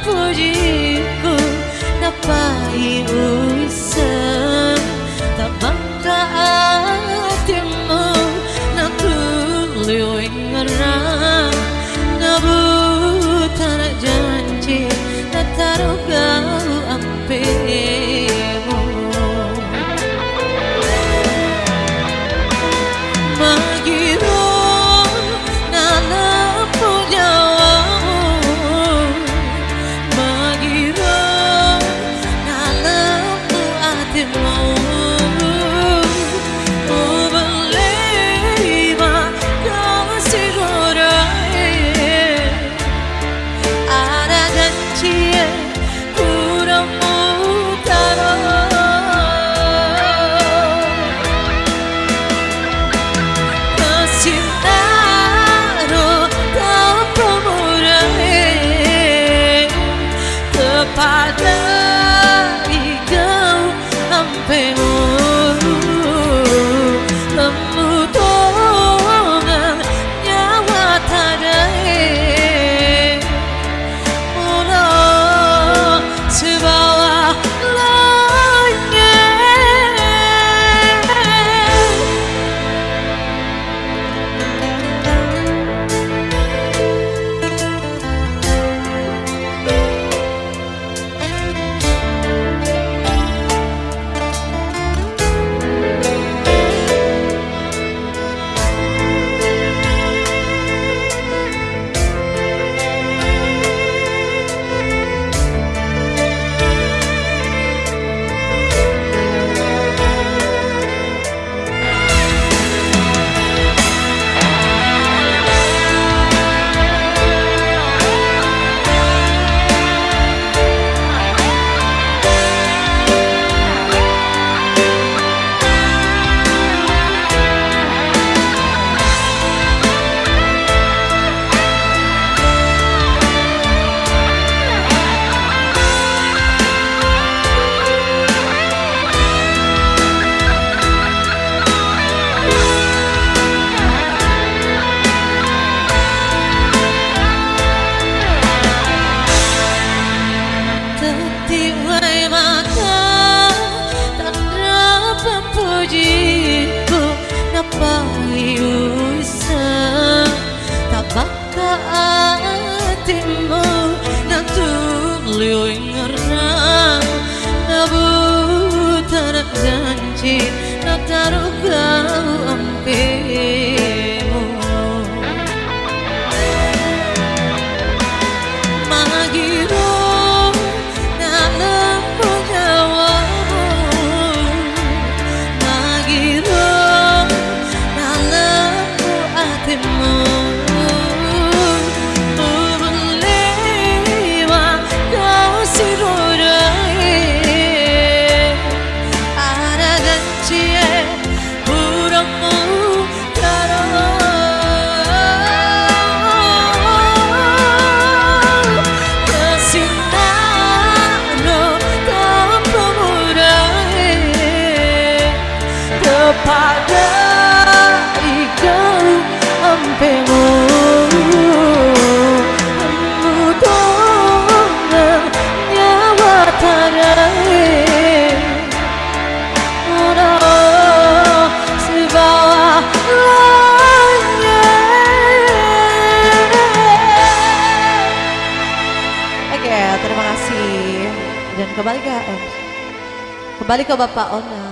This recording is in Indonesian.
pujiku napai usan tabangka hatimu natulio ingarang nabutan janji natarugau ampemu magiro nanapu jawamu magiro nanapu hatimu ubelima kasih dorai ada janji kurang utara pada ikau ampemu lemutongan nyawa tadai mulut sebawa pujiku napai usan tabaka hatimu natulio ingarang nabutan janji natarugau ampemu magiro nanapu jawamu magiro nanapu hatimu ubelima kau sirurai ada janji kurangmu pada ikau ampemu lemutongan nyawa tadai mudah sebawa langit. Oke, terima kasih dan kembali ke Bapak Ona.